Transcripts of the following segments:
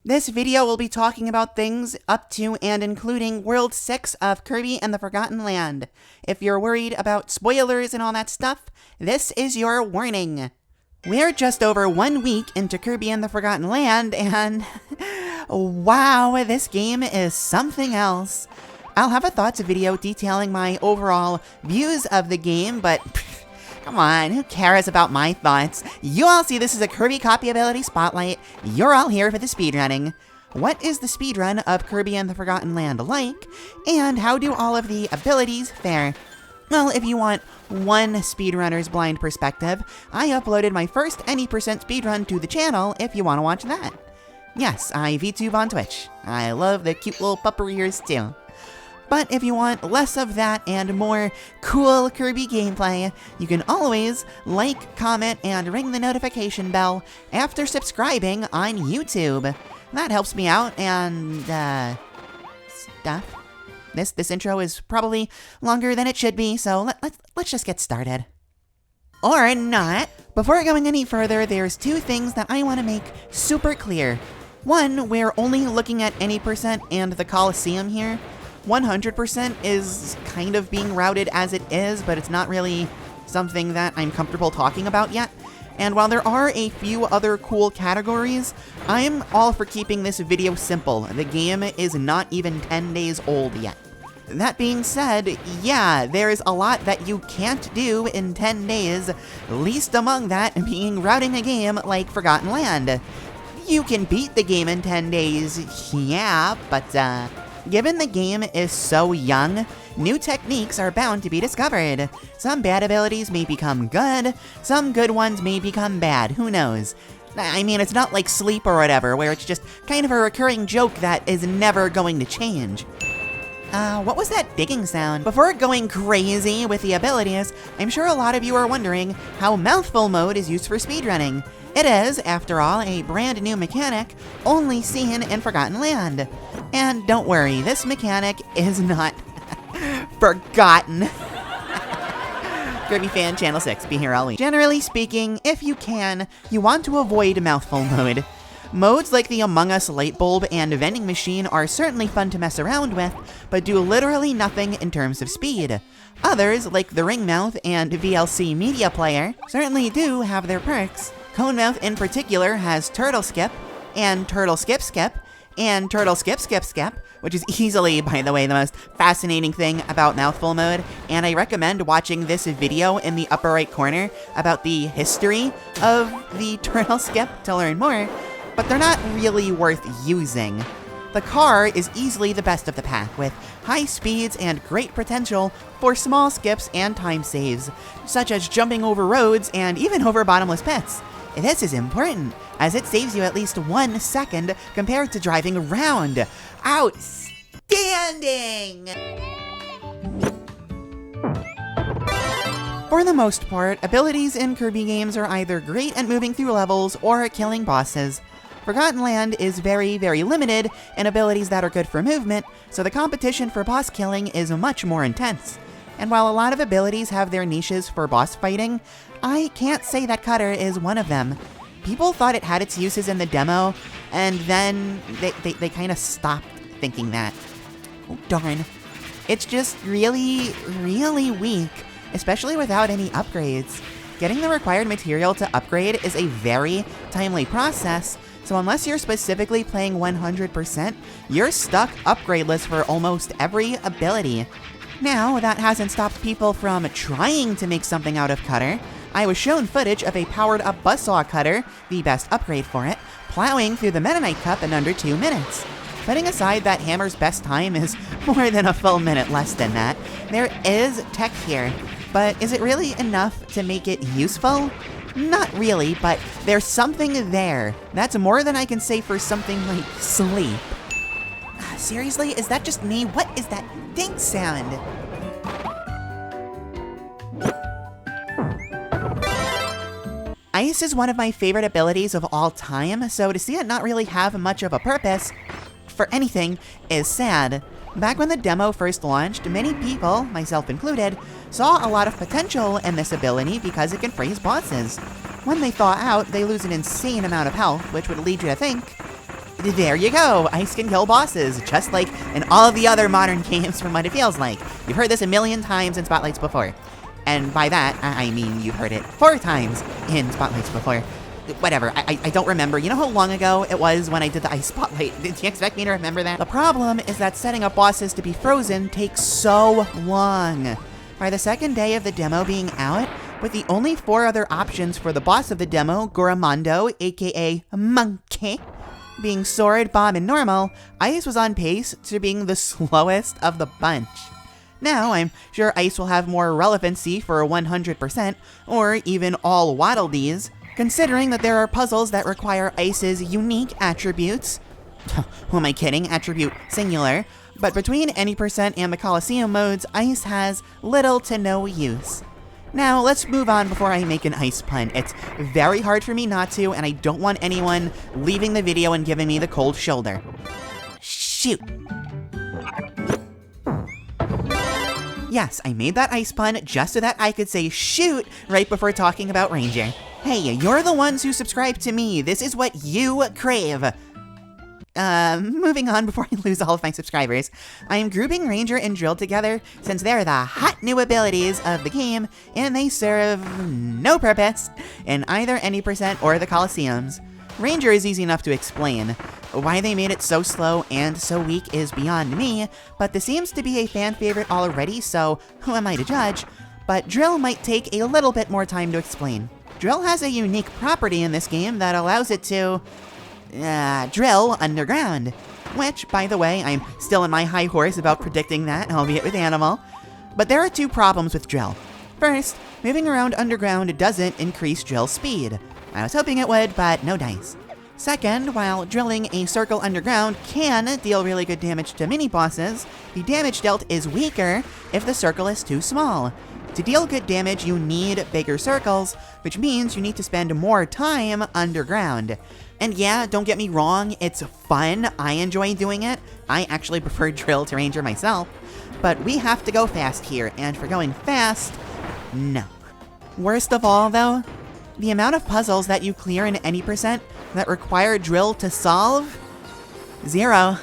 This video will be talking about things up to and including World 6 of Kirby and the Forgotten Land. If you're worried about spoilers and all that stuff, this is your warning. We're just over 1 week into Kirby and the Forgotten Land, and wow, this game is something else. I'll have a thoughts video detailing my overall views of the game, but come on, who cares about my thoughts? You all see this as a Kirby copy ability spotlight. You're all here for the speedrunning. What is the speedrun of Kirby and the Forgotten Land like, and how do all of the abilities fare? Well, if you want one speedrunner's blind perspective, I uploaded my first any percent speedrun to the channel if you want to watch that. Yes, I VTube on Twitch. I love the cute little pupper ears too. But if you want less of that and more cool Kirby gameplay, you can always like, comment, and ring the notification bell after subscribing on YouTube. That helps me out and, stuff. This intro is probably longer than it should be, so let's just get started. Or not. Before going any further, there's two things that I want to make super clear. One, we're only looking at any percent and the Coliseum here. 100% is kind of being routed as it is, but it's not really something that I'm comfortable talking about yet. And while there are a few other cool categories, I'm all for keeping this video simple. The game is not even 10 days old yet. That being said, yeah, there's a lot that you can't do in 10 days, least among that being routing a game like Forgotten Land. You can beat the game in 10 days, yeah, but given the game is so young, new techniques are bound to be discovered. Some bad abilities may become good, some good ones may become bad, who knows? I mean, it's not like Sleep or whatever, where it's just kind of a recurring joke that is never going to change. What was that digging sound? Before going crazy with the abilities, I'm sure a lot of you are wondering how Mouthful Mode is used for speedrunning. It is, after all, a brand new mechanic only seen in Forgotten Land. And don't worry, this mechanic is not forgotten. Kirby fan channel 6, be here all week. Generally speaking, if you can, you want to avoid Mouthful Mode. Modes like the Among Us light bulb and vending machine are certainly fun to mess around with, but do literally nothing in terms of speed. Others, like the Ring Mouth and VLC Media Player, certainly do have their perks. Cone Mouth in particular has Turtle Skip, and Turtle Skip Skip, and Turtle Skip Skip Skip, which is easily, by the way, the most fascinating thing about Mouthful Mode, and I recommend watching this video in the upper right corner about the history of the Turtle Skip to learn more, but they're not really worth using. The car is easily the best of the pack, with high speeds and great potential for small skips and time saves, such as jumping over roads and even over bottomless pits. This is important, as it saves you at least 1 second compared to driving around. Outstanding! For the most part, abilities in Kirby games are either great at moving through levels or at killing bosses. Forgotten Land is very, very limited in abilities that are good for movement, so the competition for boss killing is much more intense. And while a lot of abilities have their niches for boss fighting, I can't say that Cutter is one of them. People thought it had its uses in the demo, and then they kind of stopped thinking that. Oh, darn. It's just really, really weak, especially without any upgrades. Getting the required material to upgrade is a very timely process, so unless you're specifically playing 100%, you're stuck upgradeless for almost every ability. Now, that hasn't stopped people from trying to make something out of Cutter. I was shown footage of a powered-up buzzsaw cutter, the best upgrade for it, plowing through the Meta Knight Cup in under 2 minutes. Putting aside that Hammer's best time is more than a full minute less than that, there is tech here. But is it really enough to make it useful? Not really, but there's something there. That's more than I can say for something like Sleep. Seriously, is that just me? What is that ding sound? Ice is one of my favorite abilities of all time, so to see it not really have much of a purpose for anything is sad. Back when the demo first launched, many people, myself included, saw a lot of potential in this ability because it can freeze bosses. When they thaw out, they lose an insane amount of health, which would lead you to think, there you go. Ice can kill bosses, just like in all of the other modern games from what it feels like. You've heard this a million times in Spotlights before. And by that, I mean you've heard it 4 times in Spotlights before. Whatever, I don't remember. You know how long ago it was when I did the Ice Spotlight? Did you expect me to remember that? The problem is that setting up bosses to be frozen takes so long. By the second day of the demo being out, with the only 4 other options for the boss of the demo, Goramondo, aka Monkey, being Sword, Bomb, and Normal, Ice was on pace to being the slowest of the bunch. Now, I'm sure Ice will have more relevancy for 100%, or even all Waddle Dees, considering that there are puzzles that require Ice's unique attributes. Who am I kidding? Attribute singular. But between any percent and the Coliseum modes, Ice has little to no use. Now, let's move on before I make an Ice pun. It's very hard for me not to, and I don't want anyone leaving the video and giving me the cold shoulder. Shoot. Yes, I made that Ice pun just so that I could say shoot right before talking about Ranger. Hey, you're the ones who subscribe to me. This is what you crave. Moving on before I lose all of my subscribers, I am grouping Ranger and Drill together since they're the hot new abilities of the game and they serve no purpose in either any percent or the Coliseums. Ranger is easy enough to explain. Why they made it so slow and so weak is beyond me, but this seems to be a fan favorite already, so who am I to judge? But Drill might take a little bit more time to explain. Drill has a unique property in this game that allows it to drill underground. Which, by the way, I'm still on my high horse about predicting that, albeit with Animal. But there are 2 problems with Drill. First, moving around underground doesn't increase Drill's speed. I was hoping it would, but no dice. Second, while drilling a circle underground can deal really good damage to mini-bosses, the damage dealt is weaker if the circle is too small. To deal good damage, you need bigger circles, which means you need to spend more time underground. And yeah, don't get me wrong, it's fun, I enjoy doing it. I actually prefer Drill to Ranger myself. But we have to go fast here, and for going fast, no. Worst of all though, the amount of puzzles that you clear in any percent that require Drill to solve? 0.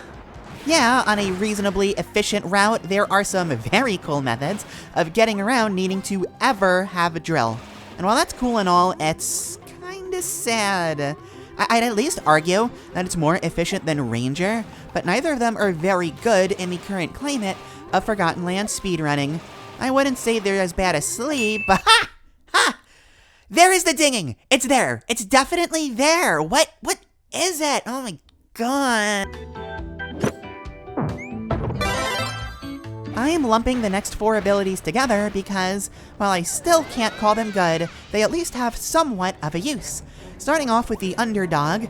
Yeah, on a reasonably efficient route, there are some very cool methods of getting around needing to ever have a Drill. And while that's cool and all, it's kinda sad. I'd at least argue that it's more efficient than Ranger, but neither of them are very good in the current climate of Forgotten Land speedrunning. I wouldn't say they're as bad as Sleep, but ha! Ha! There is the dinging! It's there! It's definitely there! What is it? Oh my god. I am lumping the next 4 abilities together because, while I still can't call them good, they at least have somewhat of a use. Starting off with the Underdog,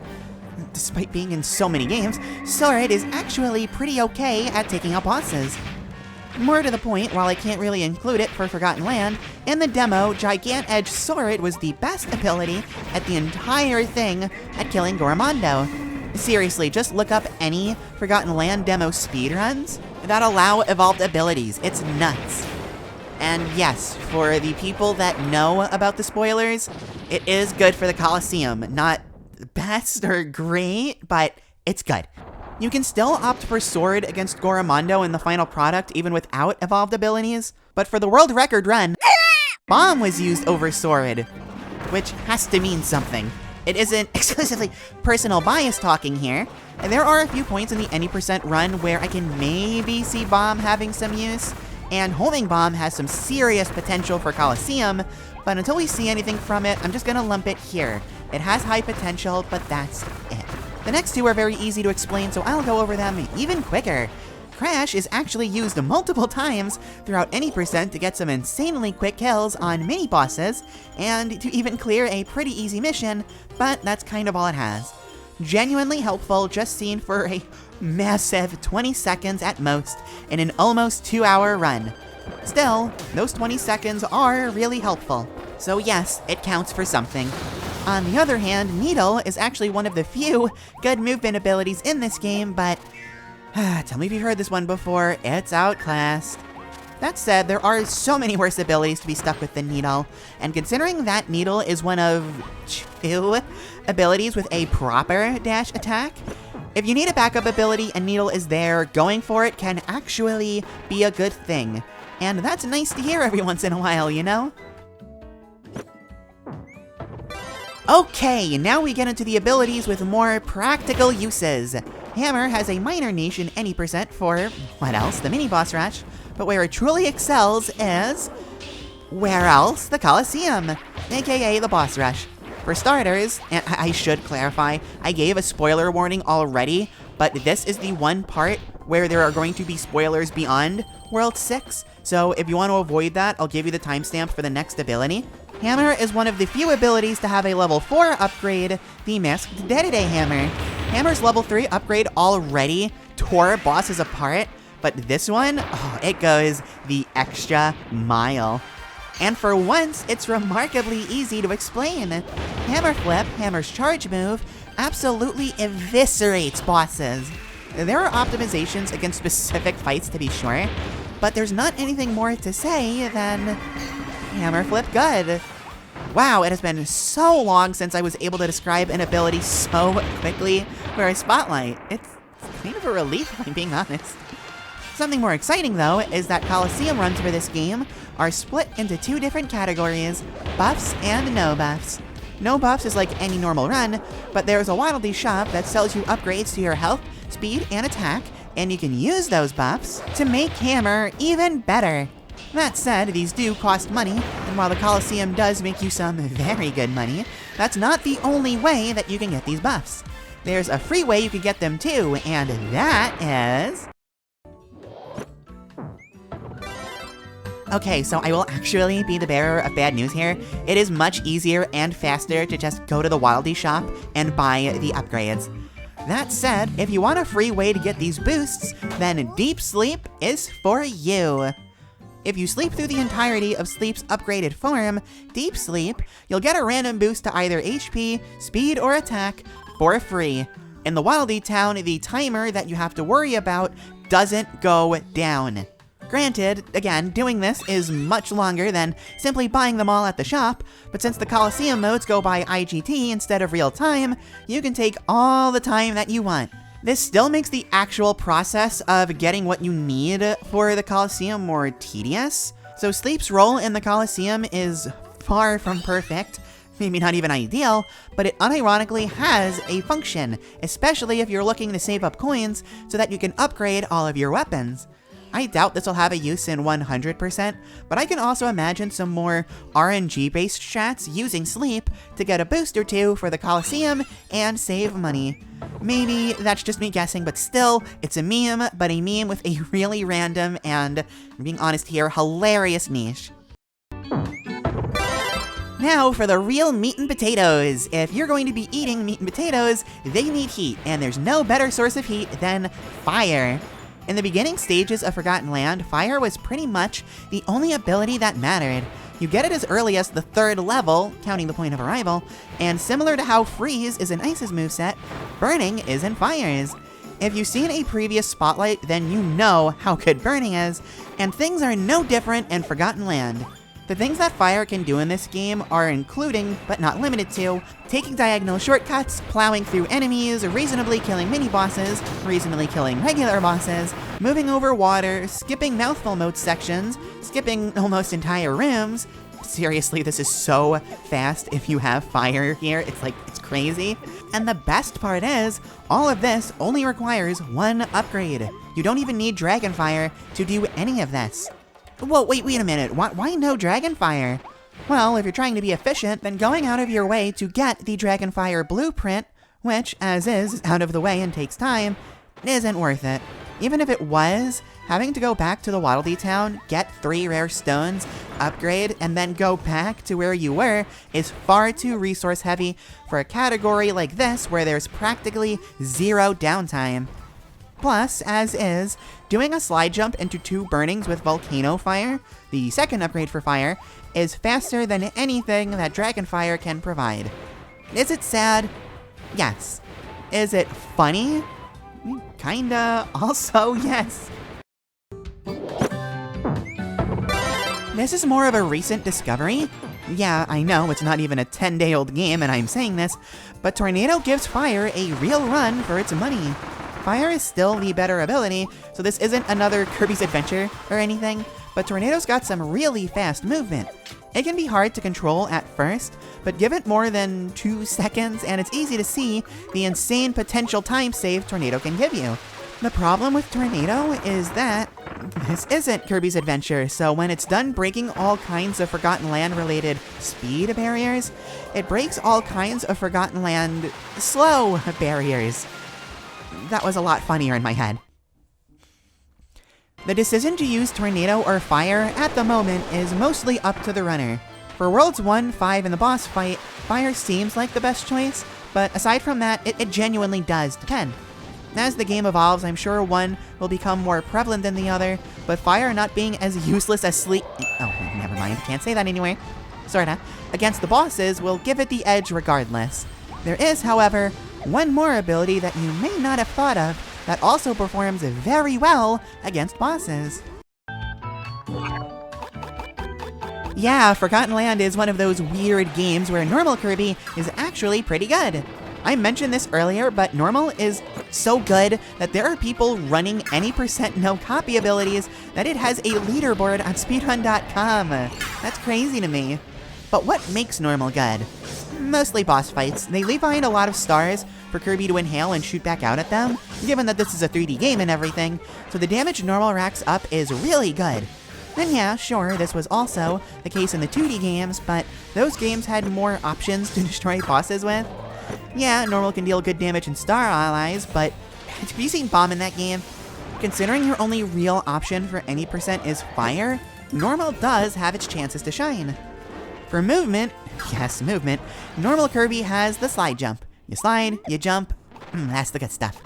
despite being in so many games, Sword is actually pretty okay at taking out bosses. More to the point, while I can't really include it for Forgotten Land, in the demo, Gigant Edge Sword was the best ability at the entire thing at killing Goramondo. Seriously, just look up any Forgotten Land demo speedruns that allow evolved abilities. It's nuts. And yes, for the people that know about the spoilers, it is good for the Coliseum. Not best or great, but it's good. You can still opt for Sword against Goramondo in the final product even without evolved abilities, but for the world record run, Bomb was used over Sword, which has to mean something. It isn't exclusively personal bias talking here. There are a few points in the any percent run where I can maybe see Bomb having some use, and Homing Bomb has some serious potential for Coliseum, but until we see anything from it, I'm just gonna lump it here. It has high potential, but that's it. The next 2 are very easy to explain, so I'll go over them even quicker. Crash is actually used multiple times throughout any percent to get some insanely quick kills on mini-bosses, and to even clear a pretty easy mission, but that's kind of all it has. Genuinely helpful, just seen for a massive 20 seconds at most in an almost 2-hour run. Still, those 20 seconds are really helpful, so yes, it counts for something. On the other hand, Needle is actually one of the few good movement abilities in this game, but tell me if you've heard this one before, it's outclassed. That said, there are so many worse abilities to be stuck with than Needle, and considering that Needle is one of 2 abilities with a proper dash attack, If you need a backup ability and Needle is there, going for it can actually be a good thing. And that's nice to hear every once in a while, you know? Okay, now we get into the abilities with more practical uses. Hammer has a minor niche in any percent for, what else, the mini-boss rush, but where it truly excels is... where else? The Coliseum, aka the boss rush. For starters, and I should clarify, I gave a spoiler warning already, but this is the one part where there are going to be spoilers beyond World 6, so if you want to avoid that, I'll give you the timestamp for the next ability. Hammer is one of the few abilities to have a level 4 upgrade, the Masked Dead-Day Hammer. Hammer's level 3 upgrade already tore bosses apart, but this one, oh, it goes the extra mile. And for once, it's remarkably easy to explain. Hammer Flip, Hammer's charge move, absolutely eviscerates bosses. There are optimizations against specific fights to be sure, but there's not anything more to say than Hammer Flip good. Wow, it has been so long since I was able to describe an ability so quickly for a spotlight. It's kind of a relief, if I'm being honest. Something more exciting, though, is that Coliseum runs for this game are split into 2 different categories, buffs and no buffs. No buffs is like any normal run, but there's a Waddle Dee shop that sells you upgrades to your health, speed, and attack, and you can use those buffs to make Hammer even better. That said, these do cost money, and while the Coliseum does make you some very good money, that's not the only way that you can get these buffs. There's a free way you can get them too, and that is... Okay, so I will actually be the bearer of bad news here. It is much easier and faster to just go to the Waddle Dee shop and buy the upgrades. That said, if you want a free way to get these boosts, then Deep Sleep is for you. If you sleep through the entirety of Sleep's upgraded form, Deep Sleep, you'll get a random boost to either HP, speed, or attack for free. In the Waddle Dee town, the timer that you have to worry about doesn't go down. Granted, again, doing this is much longer than simply buying them all at the shop, but since the Coliseum modes go by IGT instead of real time, you can take all the time that you want. This still makes the actual process of getting what you need for the Coliseum more tedious. So Sleep's role in the Coliseum is far from perfect, maybe not even ideal, but it unironically has a function, especially if you're looking to save up coins so that you can upgrade all of your weapons. I doubt this will have a use in 100%, but I can also imagine some more RNG-based strats using Sleep to get a boost or 2 for the Coliseum and save money. Maybe that's just me guessing, but still, it's a meme, but a meme with a really random and, being honest here, hilarious niche. Now for the real meat and potatoes. If you're going to be eating meat and potatoes, they need heat, and there's no better source of heat than fire. In the beginning stages of Forgotten Land, fire was pretty much the only ability that mattered. You get it as early as the 3rd level, counting the point of arrival, and similar to how Freeze is in Ice's moveset, Burning is in Fire's. If you've seen a previous Spotlight, then you know how good Burning is, and things are no different in Forgotten Land. The things that fire can do in this game are including, but not limited to, taking diagonal shortcuts, plowing through enemies, reasonably killing mini-bosses, reasonably killing regular bosses, moving over water, skipping Mouthful Mode sections, skipping almost entire rooms. Seriously, this is so fast if you have fire here, it's crazy. And the best part is, all of this only requires one upgrade. You don't even need Dragonfire to do any of this. Whoa, wait a minute, why no Dragonfire? Well, if you're trying to be efficient, then going out of your way to get the Dragonfire blueprint, which, as is out of the way and takes time, isn't worth it. Even if it was, having to go back to the Waddle Dee town, get 3 rare stones, upgrade, and then go back to where you were is far too resource heavy for a category like this where there's practically 0 downtime. Plus, as is, doing a slide jump into 2 burnings with Volcano Fire, the second upgrade for fire, is faster than anything that Dragonfire can provide. Is it sad? Yes. Is it funny? Kinda. Also, yes. This is more of a recent discovery. Yeah, I know, it's not even a 10-day-old game and I'm saying this, but Tornado gives Fire a real run for its money. Fire is still the better ability, so this isn't another Kirby's Adventure or anything, but Tornado's got some really fast movement. It can be hard to control at first, but give it more than 2 seconds and it's easy to see the insane potential time save Tornado can give you. The problem with Tornado is that this isn't Kirby's Adventure, so when it's done breaking all kinds of Forgotten Land related speed barriers, it breaks all kinds of Forgotten Land slow barriers. That was a lot funnier in my head. The decision to use Tornado or Fire at the moment is mostly up to the runner. For Worlds 1, 5, and the boss fight, Fire seems like the best choice, but aside from that, it genuinely does depend. As the game evolves, I'm sure one will become more prevalent than the other, but Fire not being as useless as Sleep— oh, never mind, can't say that anyway. Sorta. Against the bosses will give it the edge regardless. There is, however, one more ability that you may not have thought of that also performs very well against bosses. Yeah, Forgotten Land is one of those weird games where normal Kirby is actually pretty good. I mentioned this earlier, but normal is so good that there are people running any % no copy abilities that it has a leaderboard on speedrun.com. That's crazy to me. But what makes normal good? Mostly boss fights. They leave behind a lot of stars for Kirby to inhale and shoot back out at them, given that this is a 3D game and everything, so the damage normal racks up is really good. And yeah, sure, this was also the case in the 2D games, but those games had more options to destroy bosses with. Yeah, normal can deal good damage in star allies, but have you seen Bomb in that game? Considering your only real option for any % is Fire, normal does have its chances to shine. For movement, yes, movement, normal Kirby has the slide jump. You slide, you jump, that's the good stuff.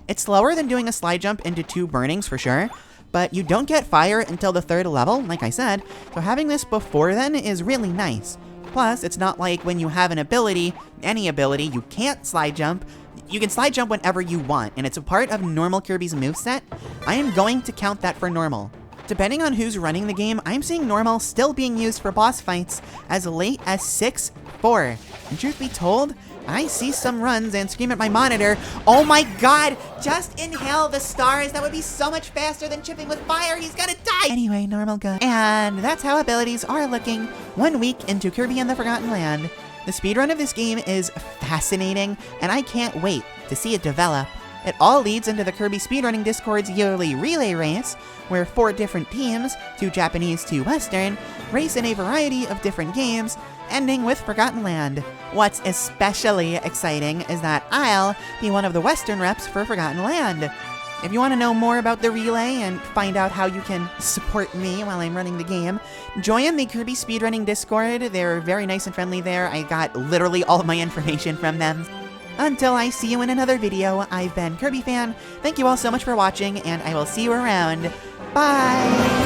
It's slower than doing a slide jump into 2 burnings for sure, but you don't get Fire until the 3rd level, like I said, so having this before then is really nice. Plus, it's not like when you have an ability, any ability, you can't slide jump. You can slide jump whenever you want, and it's a part of normal Kirby's moveset. I am going to count that for normal. Depending on who's running the game, I'm seeing normal still being used for boss fights as late as 6-4. And truth be told, I see some runs and scream at my monitor, oh my god, just inhale the stars, that would be so much faster than chipping with Fire, he's gonna die! Anyway, normal good. And that's how abilities are looking 1 week into Kirby and the Forgotten Land. The speedrun of this game is fascinating, and I can't wait to see it develop. It all leads into the Kirby Speedrunning Discord's yearly relay race, where 4 different teams, 2 Japanese, 2 Western, race in a variety of different games, ending with Forgotten Land. What's especially exciting is that I'll be one of the Western reps for Forgotten Land. If you want to know more about the relay and find out how you can support me while I'm running the game, join the Kirby Speedrunning Discord. They're very nice and friendly there. I got literally all of my information from them. Until I see you in another video, I've been Kirby Fan. Thank you all so much for watching, and I will see you around. Bye!